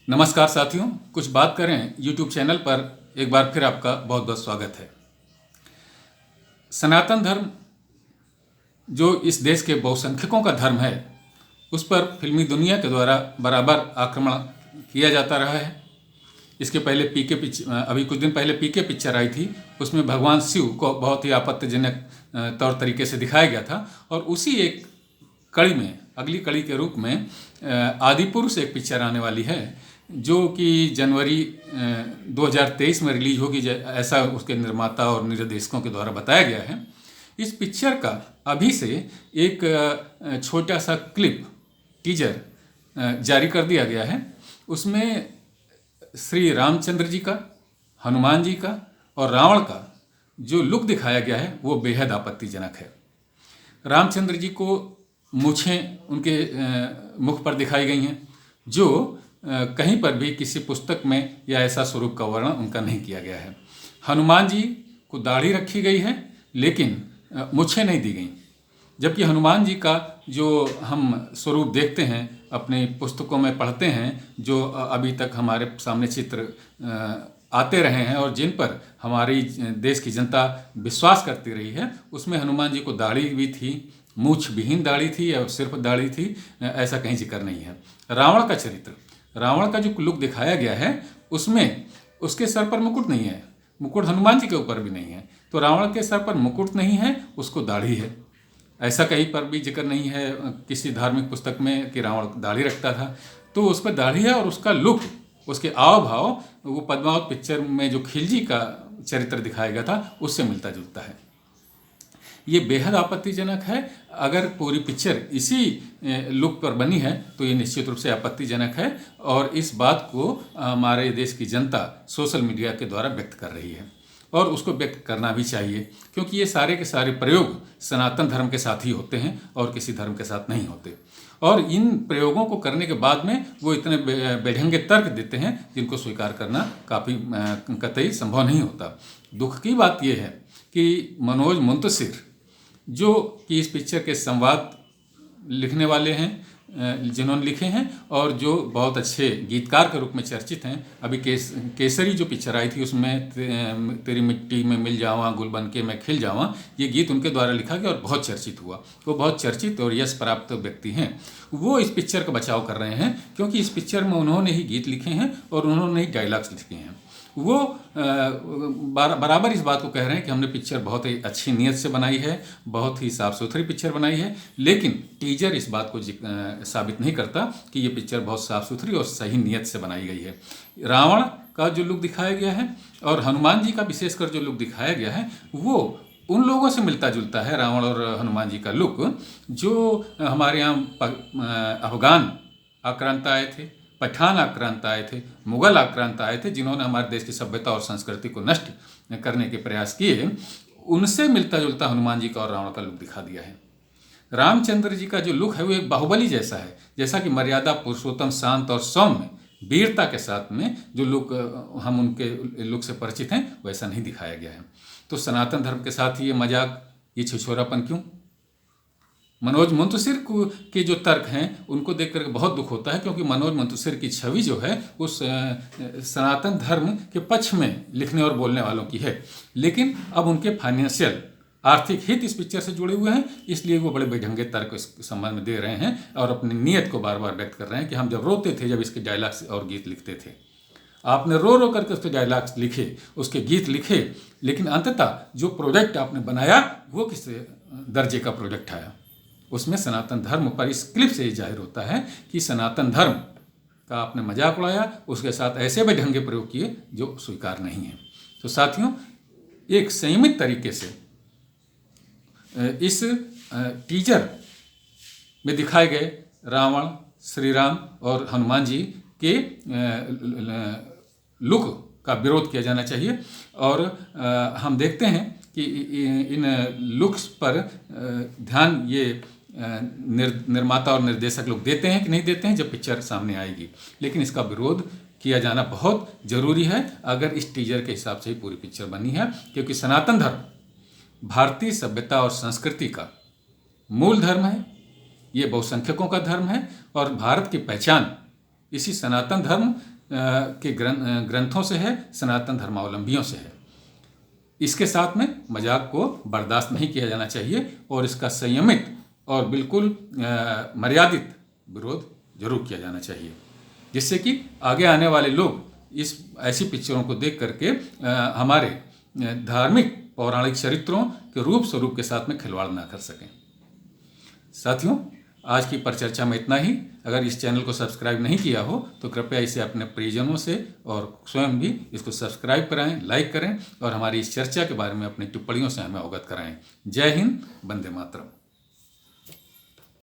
नमस्कार साथियों, कुछ बात करें यूट्यूब चैनल पर एक बार फिर आपका बहुत बहुत स्वागत है। सनातन धर्म जो इस देश के बहुसंख्यकों का धर्म है, उस पर फिल्मी दुनिया के द्वारा बराबर आक्रमण किया जाता रहा है। इसके पहले अभी कुछ दिन पहले पीके पिक्चर आई थी, उसमें भगवान शिव को बहुत ही आपत्तिजनक तौर तरीके से दिखाया गया था। और उसी एक कड़ी में, अगली कड़ी के रूप में आदिपुरुष एक पिक्चर आने वाली है, जो कि जनवरी 2023 में रिलीज होगी, ऐसा उसके निर्माता और निर्देशकों के द्वारा बताया गया है। इस पिक्चर का अभी से एक छोटा सा क्लिप, टीजर जारी कर दिया गया है। उसमें श्री रामचंद्र जी का, हनुमान जी का और रावण का जो लुक दिखाया गया है वो बेहद आपत्तिजनक है। रामचंद्र जी को मूछें उनके मुख पर दिखाई गई हैं, जो कहीं पर भी किसी पुस्तक में या ऐसा स्वरूप का वर्णन उनका नहीं किया गया है। हनुमान जी को दाढ़ी रखी गई है, लेकिन मूछें नहीं दी गई। जबकि हनुमान जी का जो हम स्वरूप देखते हैं, अपनी पुस्तकों में पढ़ते हैं, जो अभी तक हमारे सामने चित्र आते रहे हैं और जिन पर हमारी देश की जनता विश्वास करती रही है, उसमें हनुमान जी को दाढ़ी भी थी, मूछ विहीन दाढ़ी थी या सिर्फ दाढ़ी थी, ऐसा कहीं जिक्र नहीं है। रावण का चरित्र, रावण का जो लुक दिखाया गया है, उसमें उसके सर पर मुकुट नहीं है, मुकुट हनुमान जी के ऊपर भी नहीं है। तो रावण के सर पर मुकुट नहीं है, उसको दाढ़ी है। ऐसा कहीं पर भी जिक्र नहीं है किसी धार्मिक पुस्तक में कि रावण दाढ़ी रखता था। तो उस पर दाढ़ी है और उसका लुक, उसके आव भाव, वो पद्मावत पिक्चर में जो खिलजी का चरित्र दिखाया गया था, उससे मिलता जुलता है। ये बेहद आपत्तिजनक है। अगर पूरी पिक्चर इसी लुक पर बनी है तो ये निश्चित रूप से आपत्तिजनक है, और इस बात को हमारे देश की जनता सोशल मीडिया के द्वारा व्यक्त कर रही है, और उसको व्यक्त करना भी चाहिए, क्योंकि ये सारे के सारे प्रयोग सनातन धर्म के साथ ही होते हैं और किसी धर्म के साथ नहीं होते। और इन प्रयोगों को करने के बाद में वो इतने बेढंगे तर्क देते हैं जिनको स्वीकार करना काफ़ी कतई संभव नहीं होता। दुख की बात यह है कि मनोज मुंतशिर, जो कि इस पिक्चर के संवाद लिखने वाले हैं, जिन्होंने लिखे हैं और जो बहुत अच्छे गीतकार के रूप में चर्चित हैं। अभी केसरी जो पिक्चर आई थी, उसमें तेरी मिट्टी में मिल जावा, गुल बन के मैं खिल जावा, ये गीत उनके द्वारा लिखा गया और बहुत चर्चित हुआ। वो बहुत चर्चित और यश प्राप्त व्यक्ति हैं। वो इस पिक्चर का बचाव कर रहे हैं, क्योंकि इस पिक्चर में उन्होंने ही गीत लिखे हैं और उन्होंने ही डायलॉग्स लिखे हैं। वो बराबर इस बात को कह रहे हैं कि हमने पिक्चर बहुत ही अच्छी नीयत से बनाई है, बहुत ही साफ़ सुथरी पिक्चर बनाई है, लेकिन टीजर इस बात को साबित नहीं करता कि ये पिक्चर बहुत साफ़ सुथरी और सही नीयत से बनाई गई है। रावण का जो लुक दिखाया गया है और हनुमान जी का विशेषकर जो लुक दिखाया गया है, वो उन लोगों से मिलता जुलता है, रावण और हनुमान जी का लुक, जो हमारे यहाँ अफगान आक्रांता आए थे, पठान आक्रांत आए थे, मुगल आक्रांत आए थे, जिन्होंने हमारे देश की सभ्यता और संस्कृति को नष्ट करने के प्रयास किए। उनसे मिलता जुलता हनुमान जी का और रावण का लुक दिखा दिया है। रामचंद्र जी का जो लुक है वो एक बाहुबली जैसा है, जैसा कि मर्यादा पुरुषोत्तम, शांत और सौम्य, वीरता के साथ में जो लुक हम उनके लुक से परिचित हैं, वैसा नहीं दिखाया गया है। तो सनातन धर्म के साथ ये मजाक, ये छिछोरापन क्यों? मनोज मुंतशिर के जो तर्क हैं उनको देख कर बहुत दुख होता है, क्योंकि मनोज मुंतशिर की छवि जो है उस सनातन धर्म के पक्ष में लिखने और बोलने वालों की है, लेकिन अब उनके फाइनेंशियल आर्थिक हित इस पिक्चर से जुड़े हुए हैं, इसलिए वो बड़े बेढंगे तर्क इस संबंध में दे रहे हैं और अपनी नीयत को बार बार व्यक्त कर रहे हैं कि हम जब रोते थे, जब इसके डायलॉग्स और गीत लिखते थे, आपने रो रो करके उसके डायलॉग्स लिखे, उसके गीत लिखे, लेकिन अंततः जो प्रोजेक्ट आपने बनाया वो किस दर्जे का प्रोजेक्ट आया? उसमें सनातन धर्म पर इस क्लिप से जाहिर होता है कि सनातन धर्म का आपने मजाक उड़ाया, उसके साथ ऐसे बेढंगे प्रयोग किए जो स्वीकार नहीं है। तो साथियों, एक संयमित तरीके से इस टीजर में दिखाए गए रावण, श्री राम और हनुमान जी के लुक का विरोध किया जाना चाहिए। और हम देखते हैं कि इन लुक्स पर ध्यान ये निर्माता और निर्देशक लोग देते हैं कि नहीं देते हैं जब पिक्चर सामने आएगी, लेकिन इसका विरोध किया जाना बहुत ज़रूरी है अगर इस टीजर के हिसाब से ही पूरी पिक्चर बनी है, क्योंकि सनातन धर्म भारतीय सभ्यता और संस्कृति का मूल धर्म है, ये बहुसंख्यकों का धर्म है और भारत की पहचान इसी सनातन धर्म के ग्रंथों से है, सनातन धर्मावलंबियों से है। इसके साथ में मजाक को बर्दाश्त नहीं किया जाना चाहिए और इसका संयमित और बिल्कुल मर्यादित विरोध जरूर किया जाना चाहिए, जिससे कि आगे आने वाले लोग इस ऐसी पिक्चरों को देख करके हमारे धार्मिक पौराणिक चरित्रों के रूप स्वरूप के साथ में खिलवाड़ ना कर सकें। साथियों, आज की परिचर्चा में इतना ही। अगर इस चैनल को सब्सक्राइब नहीं किया हो तो कृपया इसे अपने परिजनों से और स्वयं भी इसको सब्सक्राइब कराएं, लाइक करें और हमारी इस चर्चा के बारे में अपनी टिप्पणियों से हमें अवगत कराएं। जय हिंद, वंदे मातरम।